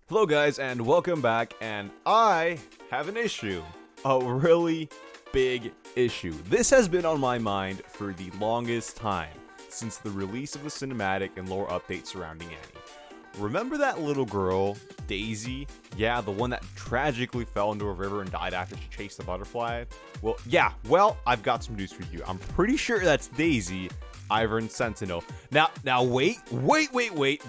Hello guys and welcome back, and I have an issue. A really big issue. This has been on my mind for the longest time, since the release of the cinematic and lore update surrounding Annie. Remember that little girl, Daisy? Yeah, the one that tragically fell into a river and died after she chased the butterfly? Well, I've got some news for you. I'm pretty sure that's Daisy, Ivern Sentinel. Now wait.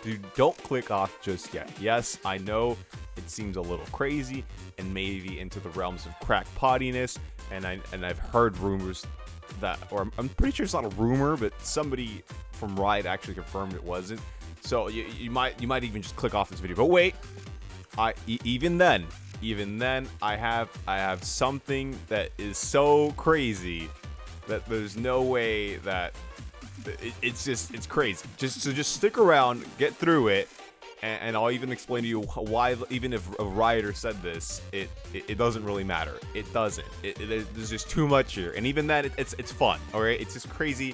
Dude, don't click off just yet. Yes, I know it seems a little crazy and maybe into the realms of crackpottiness, and I've heard rumors that, or I'm pretty sure it's not a rumor, but somebody from Riot actually confirmed it wasn't. So you might even just click off this video. But wait, even then I have something that is so crazy that there's no way that it's crazy. Just stick around, get through it, and I'll even explain to you why. Even if a Rioter said this, it doesn't really matter. It doesn't. There's just too much here, and even then, it's fun. All right, it's just crazy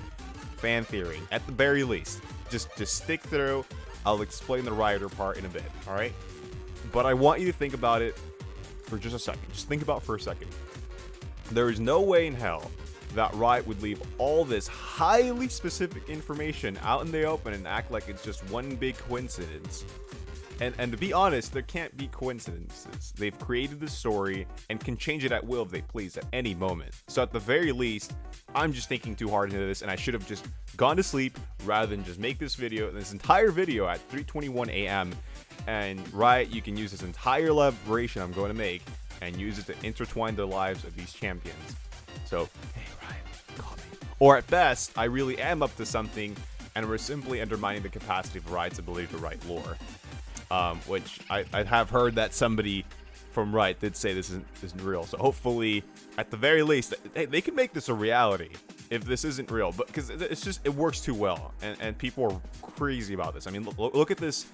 fan theory at the very least. Just stick through. I'll explain the Rioter part in a bit. All right, but I want you to think about it for just a second. Just think about it for a second. There is no way in hell that Riot would leave all this highly specific information out in the open and act like it's just one big coincidence. And to be honest, there can't be coincidences. They've created the story and can change it at will if they please at any moment. So at the very least, I'm just thinking too hard into this, and I should have just gone to sleep rather than just make this entire video at 3:21 a.m. And Riot, you can use this entire elaboration I'm going to make and use it to intertwine the lives of these champions. So, hey Riot, call me. Or at best, I really am up to something, and we're simply undermining the capacity of Riot's ability to write lore. Which I have heard that somebody from Riot did say this isn't real. So hopefully, at the very least, they can make this a reality if this isn't real. But because it works too well, and people are crazy about this. I mean, look at this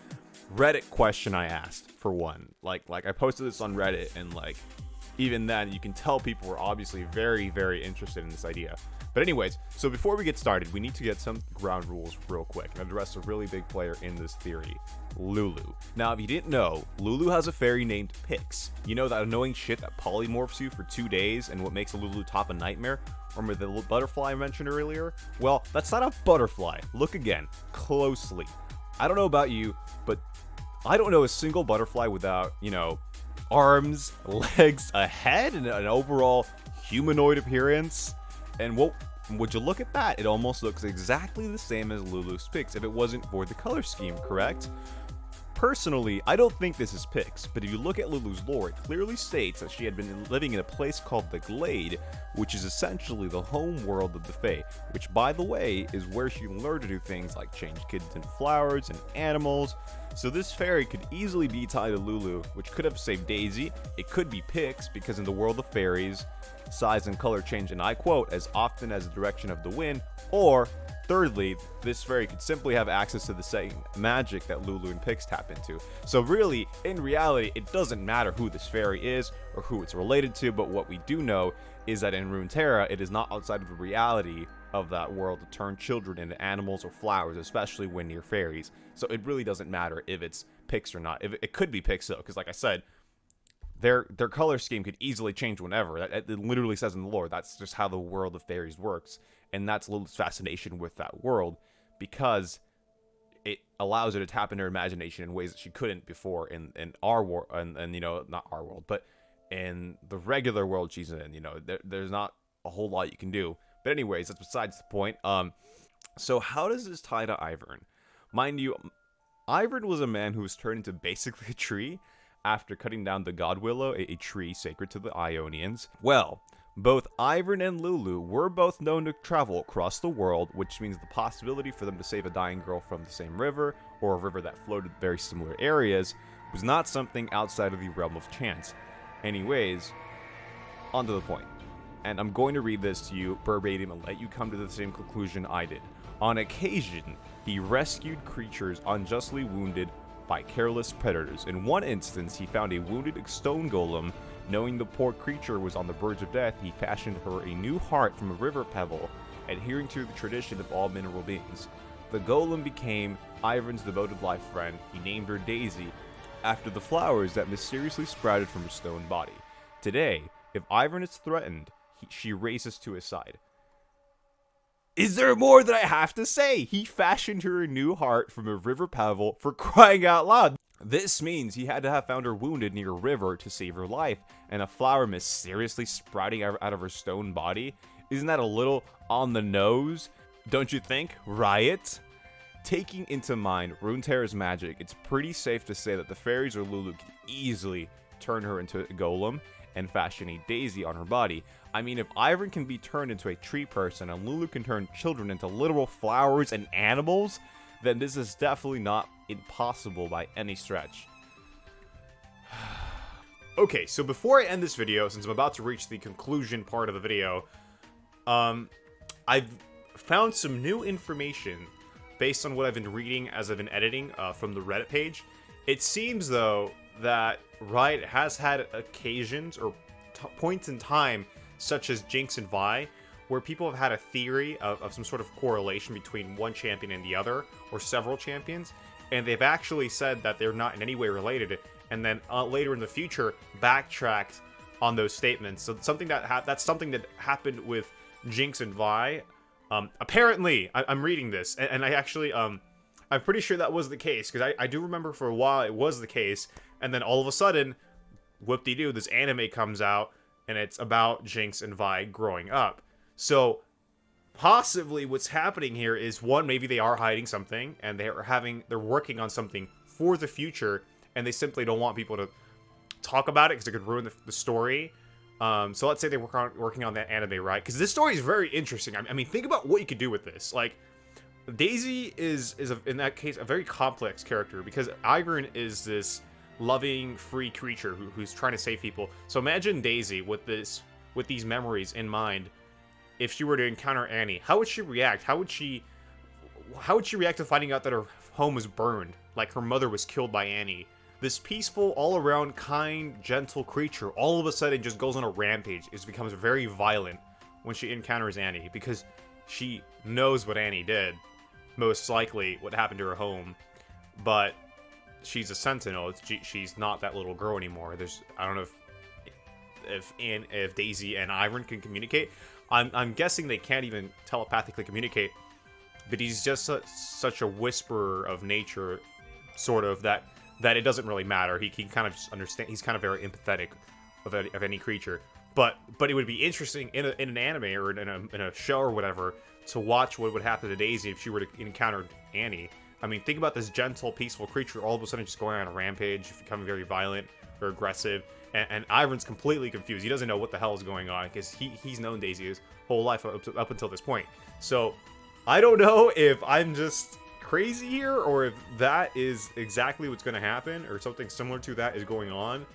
Reddit question I asked, for one. Like I posted this on Reddit, and even then, you can tell people were obviously very, very interested in this idea. But anyways, so before we get started, we need to get some ground rules real quick and address a really big player in this theory, Lulu. Now, if you didn't know, Lulu has a fairy named Pix. You know, that annoying shit that polymorphs you for 2 days and what makes a Lulu top a nightmare? Remember the little butterfly I mentioned earlier? Well, that's not a butterfly. Look again, closely. I don't know about you, but I don't know a single butterfly without, arms, legs, a head, and an overall humanoid appearance. And would you look at that? It almost looks exactly the same as Lulu's Pix if it wasn't for the color scheme, correct? Personally, I don't think this is Pix, but if you look at Lulu's lore, it clearly states that she had been living in a place called the Glade, which is essentially the home world of the Fae, which, by the way, is where she learned to do things like change kids into flowers and animals. So this fairy could easily be tied to Lulu, which could have saved Daisy. It could be Pix, because in the world of fairies, size and color change, and I quote, as often as the direction of the wind. Or thirdly, this fairy could simply have access to the same magic that Lulu and Pix tap into. So really, in reality, it doesn't matter who this fairy is or who it's related to, but what we do know is that in Runeterra, it is not outside of the reality of that world to turn children into animals or flowers, especially when near fairies. So it really doesn't matter if it's Pix or not. It could be Pix though, because like I said, their color scheme could easily change whenever. It literally says in the lore, that's just how the world of fairies works. And that's Lulu's fascination with that world, because it allows her to tap into her imagination in ways that she couldn't before in our world, and not our world, but in the regular world she's in. There's not a whole lot you can do. But anyways, that's besides the point. So how does this tie to Ivern? Mind you, Ivern was a man who was turned into basically a tree after cutting down the God Willow, a tree sacred to the Ionians. Well, both Ivern and Lulu were both known to travel across the world, which means the possibility for them to save a dying girl from the same river, or a river that flowed very similar areas, was not something outside of the realm of chance. Anyways, on to the point. And I'm going to read this to you verbatim and let you come to the same conclusion I did. On occasion, he rescued creatures unjustly wounded by careless predators. In one instance, he found a wounded stone golem. Knowing the poor creature was on the verge of death, he fashioned her a new heart from a river pebble, adhering to the tradition of all mineral beings. The golem became Ivern's devoted life friend. He named her Daisy, after the flowers that mysteriously sprouted from her stone body. Today, if Ivern is threatened, she races to his side. Is there more that I have to say? He fashioned her a new heart from a river pavel, for crying out loud. This means he had to have found her wounded near a river to save her life, and a flower mysteriously sprouting out of her stone body? Isn't that a little on the nose? Don't you think, Riot? Taking into mind Runeterra's magic, it's pretty safe to say that the Faeries or Lulu can easily turn her into a golem and fashion a daisy on her body. I mean, if Ivern can be turned into a tree person and Lulu can turn children into literal flowers and animals, then this is definitely not impossible by any stretch. Okay, so before I end this video, since I'm about to reach the conclusion part of the video, I've found some new information based on what I've been reading as I've been editing from the Reddit page. It seems, though, that Riot has had occasions or points in time, such as Jinx and Vi, where people have had a theory of some sort of correlation between one champion and the other, or several champions, and they've actually said that they're not in any way related, and then later in the future, backtracked on those statements. So something that's something that happened with Jinx and Vi. Apparently, I'm reading this, and I actually, I'm pretty sure that was the case, because I do remember for a while it was the case, and then all of a sudden, whoop-de-doo, this anime comes out, and it's about Jinx and Vi growing up. So, possibly what's happening here is, one, maybe they are hiding something, and they're working on something for the future, and they simply don't want people to talk about it, because it could ruin the story. So let's say they're working on that anime, right? Because this story is very interesting. I mean, think about what you could do with this. Like, Daisy is in that case, a very complex character, because Ivern is this loving, free creature who's trying to save people. So imagine Daisy with these memories in mind. If she were to encounter Annie, how would she react? How would she react to finding out that her home was burned, like her mother was killed by Annie? This peaceful, all-around, kind, gentle creature all of a sudden just goes on a rampage. It becomes very violent when she encounters Annie, because she knows what Annie did, most likely what happened to her home, but she's a Sentinel. She's not that little girl anymore. I don't know if Daisy and Ivern can communicate. I'm guessing they can't even telepathically communicate, but he's just such a whisperer of nature, sort of, that it doesn't really matter. He kind of just understand. He's kind of very empathetic of any creature. But it would be interesting in an anime or in a show or whatever to watch what would happen to Daisy if she were to encounter Annie. I mean, think about this gentle, peaceful creature all of a sudden just going on a rampage, becoming very violent or aggressive. And Ivern's completely confused. He doesn't know what the hell is going on, because he's known Daisy his whole life up until this point. So I don't know if I'm just crazy here, or if that is exactly what's going to happen, or something similar to that is going on,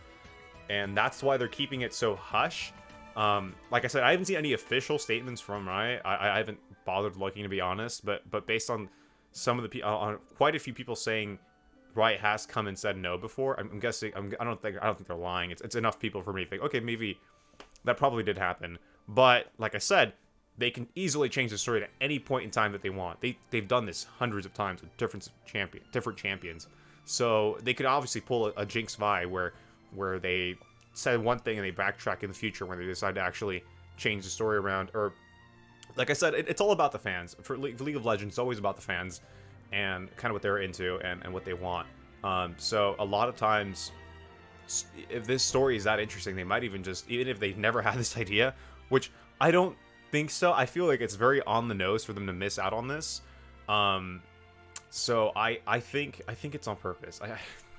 and that's why they're keeping it so hush. Like I said, I haven't seen any official statements from Riot. I haven't bothered looking, to be honest, but based on some of the people, on quite a few people saying Riot has come and said no before, I'm guessing, I don't think they're lying. It's enough people for me to think, okay, maybe that probably did happen. But like I said, they can easily change the story at any point in time that they want. They've done this hundreds of times with different champions. So they could obviously pull a Jinx Vi where they said one thing and they backtrack in the future when they decide to actually change the story around. Or, like I said, it's all about the fans. For League of Legends, it's always about the fans and kind of what they're into and what they want. So a lot of times, if this story is that interesting, they might even if they've never had this idea, which I don't think so. I feel like it's very on the nose for them to miss out on this. So I think it's on purpose.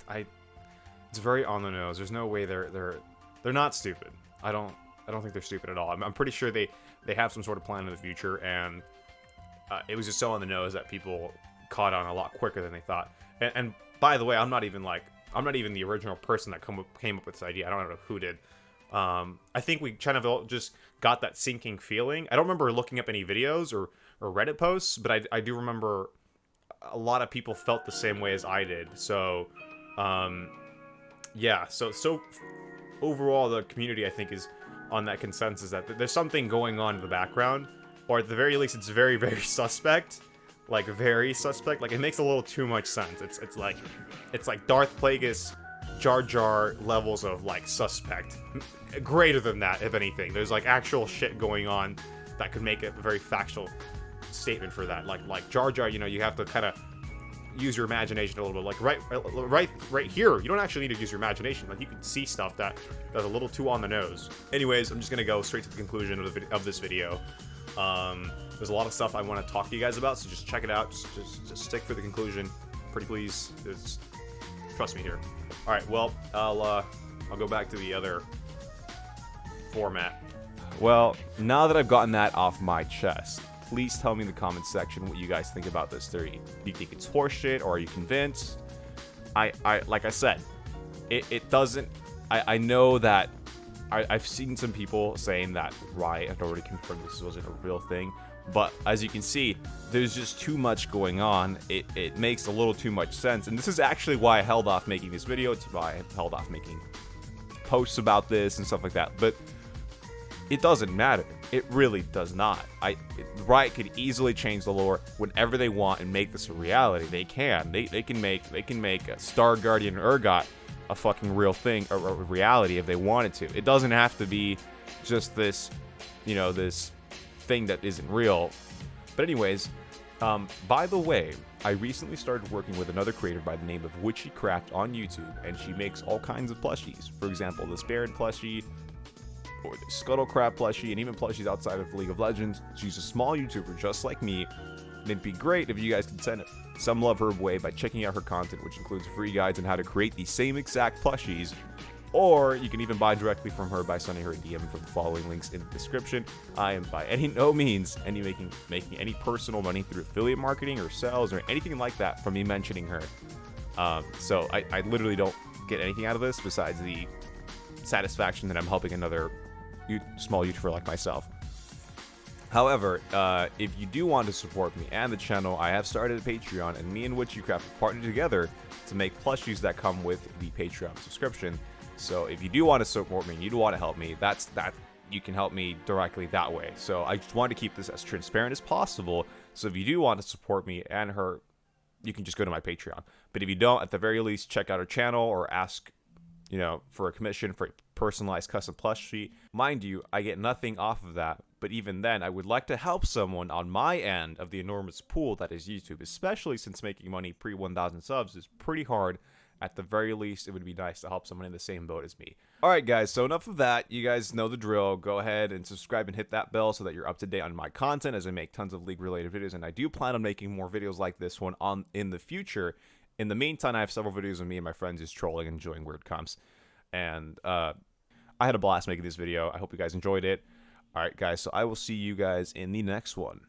It's very on the nose. There's no way they're not stupid. I don't think they're stupid at all. I'm pretty sure they have some sort of plan in the future, and it was just so on the nose that people caught on a lot quicker than they thought. And by the way, I'm not even the original person that came up with this idea. I don't know who did. I think we kind of all just got that sinking feeling. I don't remember looking up any videos or Reddit posts, but I do remember a lot of people felt the same way as I did. So, yeah. So overall, the community, I think, is on that consensus that there's something going on in the background, or at the very least, it's very, very suspect. Like, very suspect. Like, it makes a little too much sense. It's like Darth Plagueis Jar Jar levels of like suspect. Greater than that, if anything. There's like actual shit going on that could make a very factual statement for that. Like Jar Jar, you know, you have to kind of use your imagination a little bit. Like right here, you don't actually need to use your imagination. Like you can see stuff that's a little too on the nose. Anyways, I'm just gonna go straight to the conclusion of this video. There's a lot of stuff I want to talk to you guys about, so just check it out. Just stick for the conclusion, pretty please. Trust me here. All right, well, I'll go back to the other format. Well, now that I've gotten that off my chest, please tell me in the comments section what you guys think about this theory. Do you think it's horseshit, or are you convinced? I like I said, it doesn't. I know that I've seen some people saying that Riot had already confirmed this wasn't a real thing, but as you can see, there's just too much going on. It makes a little too much sense, and this is actually why I held off making this video. It's why I held off making posts about this and stuff like that. But it doesn't matter. It really does not. Riot could easily change the lore whenever they want and make this a reality. They can. They can make a Star Guardian Urgot a fucking real thing, a reality, if they wanted to. It doesn't have to be just this, you know, this thing that isn't real. But anyways, by the way, I recently started working with another creator by the name of Witchycraft on YouTube, and she makes all kinds of plushies. For example, the Baron plushie, or the Scuttlecrab plushie, and even plushies outside of League of Legends. She's a small YouTuber just like me, and it'd be great if you guys could send some love her way by checking out her content, which includes free guides on how to create the same exact plushies. Or you can even buy directly from her by sending her a DM from the following links in the description. I am by no means making any personal money through affiliate marketing or sales or anything like that from me mentioning her. So I literally don't get anything out of this besides the satisfaction that I'm helping another small YouTuber like myself. However, if you do want to support me and the channel, I have started a Patreon, and me and Witchycraft have partnered together to make plushies that come with the Patreon subscription. So if you do want to support me and you do want to help me, you can help me directly that way. So I just wanted to keep this as transparent as possible. So if you do want to support me and her, you can just go to my Patreon. But if you don't, at the very least, check out her channel or ask, you know, for a commission for a personalized custom plushie. Mind you, I get nothing off of that. But even then, I would like to help someone on my end of the enormous pool that is YouTube, especially since making money pre-1,000 subs is pretty hard. At the very least, it would be nice to help someone in the same boat as me. Alright guys, so enough of that. You guys know the drill. Go ahead and subscribe and hit that bell so that you're up to date on my content, as I make tons of League-related videos, and I do plan on making more videos like this one in the future. In the meantime, I have several videos of me and my friends just trolling and enjoying weird comps. And I had a blast making this video. I hope you guys enjoyed it. Alright guys, so I will see you guys in the next one.